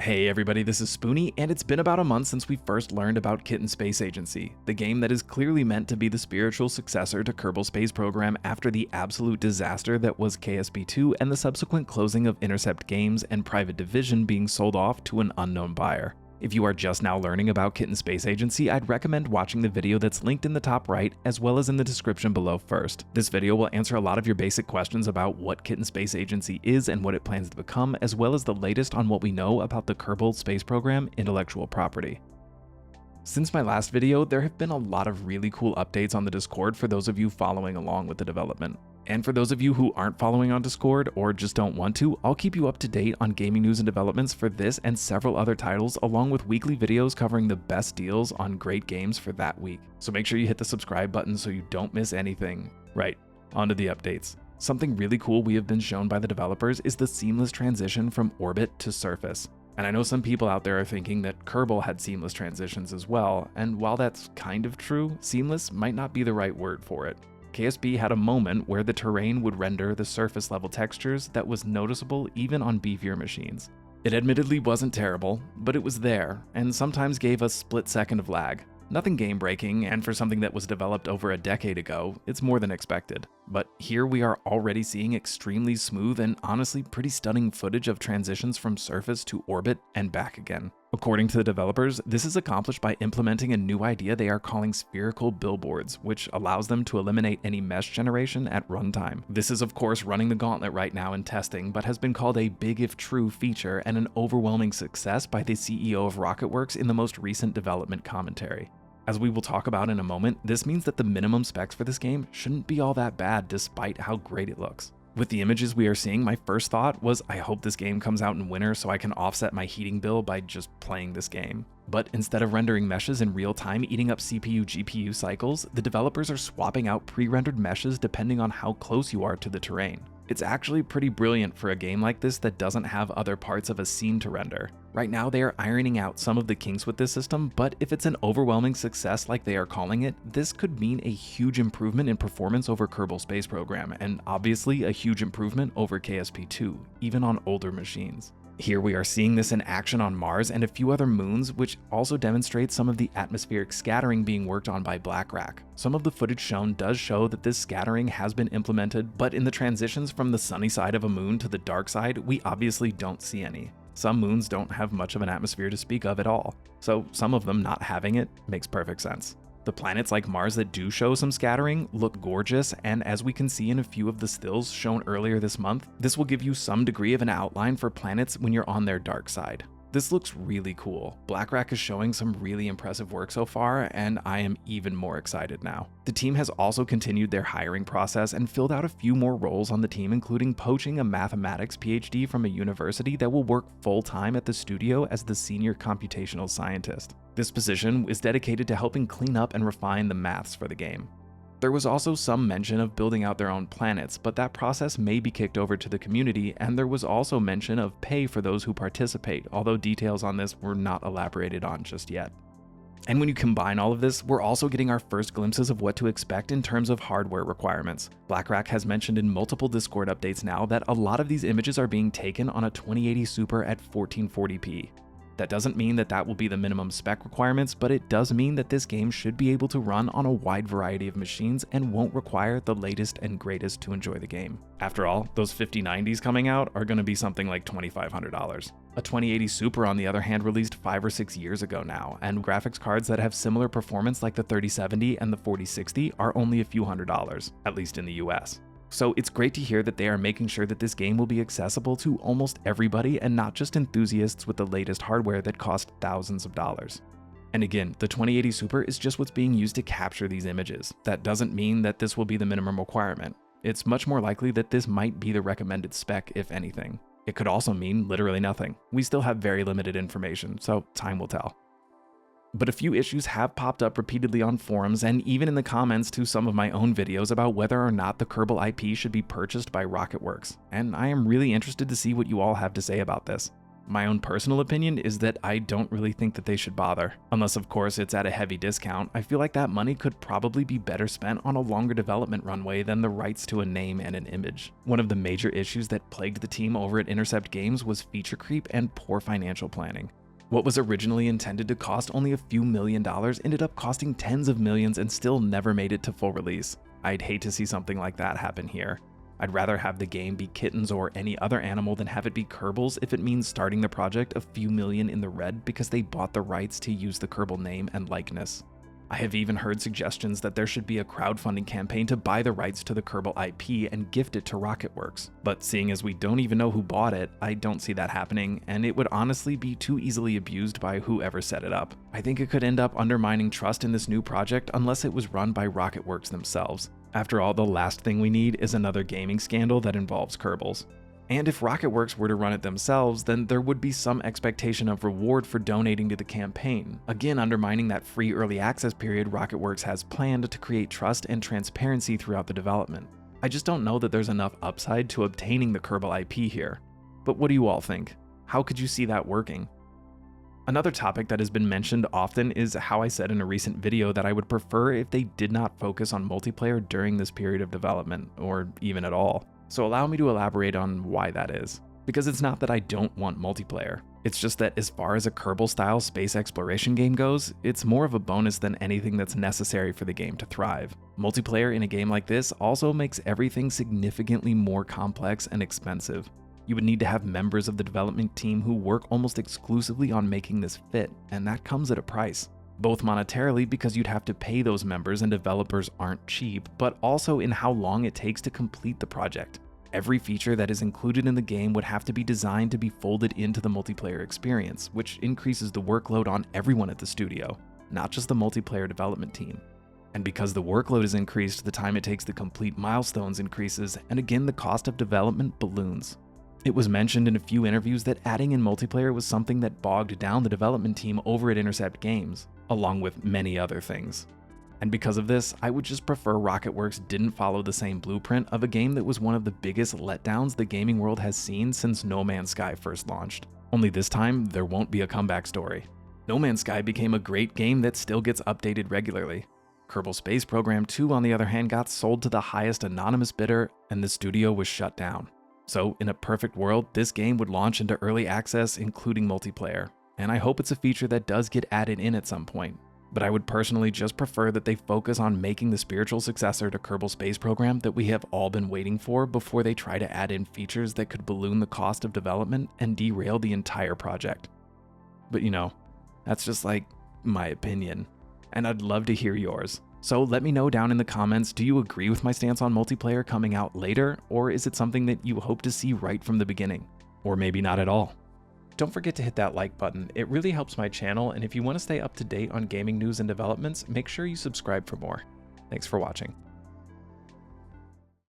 Hey everybody, this is Spoonie, and it's been about a month since we first learned about Kitten Space Agency, the game that is clearly meant to be the spiritual successor to Kerbal Space Program after the absolute disaster that was KSP 2 and the subsequent closing of Intercept Games and Private Division being sold off to an unknown buyer. If you are just now learning about Kitten Space Agency, I'd recommend watching the video that's linked in the top right as well as in the description below first. This video will answer a lot of your basic questions about what Kitten Space Agency is and what it plans to become, as well as the latest on what we know about the Kerbal Space Program intellectual property. Since my last video, there have been a lot of really cool updates on the Discord for those of you following along with the development. And for those of you who aren't following on Discord or just don't want to, I'll keep you up to date on gaming news and developments for this and several other titles, along with weekly videos covering the best deals on great games for that week. So make sure you hit the subscribe button so you don't miss anything. Right, onto the updates. Something really cool we have been shown by the developers is the seamless transition from orbit to surface. And I know some people out there are thinking that Kerbal had seamless transitions as well, and while that's kind of true, seamless might not be the right word for it. KSP had a moment where the terrain would render the surface level textures that was noticeable even on beefier machines. It admittedly wasn't terrible, but it was there, and sometimes gave us split second of lag. Nothing game breaking, and for something that was developed over a decade ago, it's more than expected. But here we are already seeing extremely smooth and honestly pretty stunning footage of transitions from surface to orbit and back again. According to the developers, this is accomplished by implementing a new idea they are calling spherical billboards, which allows them to eliminate any mesh generation at runtime. This is of course running the gauntlet right now in testing, but has been called a big if true feature and an overwhelming success by the CEO of RocketWerkz in the most recent development commentary. As we will talk about in a moment, this means that the minimum specs for this game shouldn't be all that bad despite how great it looks. With the images we are seeing, my first thought was I hope this game comes out in winter so I can offset my heating bill by just playing this game. But instead of rendering meshes in real time eating up CPU-GPU cycles, the developers are swapping out pre-rendered meshes depending on how close you are to the terrain. It's actually pretty brilliant for a game like this that doesn't have other parts of a scene to render. Right now they are ironing out some of the kinks with this system, but if it's an overwhelming success like they are calling it, this could mean a huge improvement in performance over Kerbal Space Program, and obviously a huge improvement over KSP 2, even on older machines. Here we are seeing this in action on Mars and a few other moons, which also demonstrates some of the atmospheric scattering being worked on by BlackRock. Some of the footage shown does show that this scattering has been implemented, but in the transitions from the sunny side of a moon to the dark side, we obviously don't see any. Some moons don't have much of an atmosphere to speak of at all, so some of them not having it makes perfect sense. The planets like Mars that do show some scattering look gorgeous, and as we can see in a few of the stills shown earlier this month, this will give you some degree of an outline for planets when you're on their dark side. This looks really cool. BlackRock is showing some really impressive work so far, and I am even more excited now. The team has also continued their hiring process and filled out a few more roles on the team, including poaching a mathematics PhD from a university that will work full-time at the studio as the senior computational scientist. This position is dedicated to helping clean up and refine the maths for the game. There was also some mention of building out their own planets, but that process may be kicked over to the community, and there was also mention of pay for those who participate, although details on this were not elaborated on just yet. And when you combine all of this, we're also getting our first glimpses of what to expect in terms of hardware requirements. BlackRock has mentioned in multiple Discord updates now that a lot of these images are being taken on a 2080 Super at 1440p. That doesn't mean that that will be the minimum spec requirements, but it does mean that this game should be able to run on a wide variety of machines and won't require the latest and greatest to enjoy the game. After all, those 5090s coming out are going to be something like $2,500. A 2080 Super, on the other hand, released 5 or 6 years ago now, and graphics cards that have similar performance like the 3070 and the 4060 are only a few $100s, at least in the US. So it's great to hear that they are making sure that this game will be accessible to almost everybody and not just enthusiasts with the latest hardware that cost thousands of dollars. And again, the 2080 Super is just what's being used to capture these images. That doesn't mean that this will be the minimum requirement. It's much more likely that this might be the recommended spec, if anything. It could also mean literally nothing. We still have very limited information, so time will tell. But a few issues have popped up repeatedly on forums and even in the comments to some of my own videos about whether or not the Kerbal IP should be purchased by RocketWerkz, and I am really interested to see what you all have to say about this. My own personal opinion is that I don't really think that they should bother. Unless of course it's at a heavy discount, I feel like that money could probably be better spent on a longer development runway than the rights to a name and an image. One of the major issues that plagued the team over at Intercept Games was feature creep and poor financial planning. What was originally intended to cost only a few $1,000,000 ended up costing tens of millions and still never made it to full release. I'd hate to see something like that happen here. I'd rather have the game be kittens or any other animal than have it be Kerbals if it means starting the project a few million in the red because they bought the rights to use the Kerbal name and likeness. I have even heard suggestions that there should be a crowdfunding campaign to buy the rights to the Kerbal IP and gift it to RocketWerkz, but seeing as we don't even know who bought it, I don't see that happening, and it would honestly be too easily abused by whoever set it up. I think it could end up undermining trust in this new project unless it was run by RocketWerkz themselves. After all, the last thing we need is another gaming scandal that involves Kerbals. And if RocketWerkz were to run it themselves, then there would be some expectation of reward for donating to the campaign, again undermining that free early access period RocketWerkz has planned to create trust and transparency throughout the development. I just don't know that there's enough upside to obtaining the Kerbal IP here. But what do you all think? How could you see that working? Another topic that has been mentioned often is how I said in a recent video that I would prefer if they did not focus on multiplayer during this period of development, or even at all. So allow me to elaborate on why that is. Because it's not that I don't want multiplayer. It's just that as far as a Kerbal-style space exploration game goes, it's more of a bonus than anything that's necessary for the game to thrive. Multiplayer in a game like this also makes everything significantly more complex and expensive. You would need to have members of the development team who work almost exclusively on making this fit, and that comes at a price. Both monetarily because you'd have to pay those members and developers aren't cheap, but also in how long it takes to complete the project. Every feature that is included in the game would have to be designed to be folded into the multiplayer experience, which increases the workload on everyone at the studio, not just the multiplayer development team. And because the workload is increased, the time it takes to complete milestones increases, and again the cost of development balloons. It was mentioned in a few interviews that adding in multiplayer was something that bogged down the development team over at Intercept Games, along with many other things. And because of this, I would just prefer RocketWerkz didn't follow the same blueprint of a game that was one of the biggest letdowns the gaming world has seen since No Man's Sky first launched. Only this time, there won't be a comeback story. No Man's Sky became a great game that still gets updated regularly. Kerbal Space Program 2, on the other hand, got sold to the highest anonymous bidder, and the studio was shut down. So, in a perfect world, this game would launch into early access, including multiplayer, and I hope it's a feature that does get added in at some point. But I would personally just prefer that they focus on making the spiritual successor to Kerbal Space Program that we have all been waiting for before they try to add in features that could balloon the cost of development and derail the entire project. But you know, that's just like my opinion, and I'd love to hear yours. So let me know down in the comments, do you agree with my stance on multiplayer coming out later, or is it something that you hope to see right from the beginning? Or maybe not at all. Don't forget to hit that like button, it really helps my channel, and if you want to stay up to date on gaming news and developments, make sure you subscribe for more. Thanks for watching.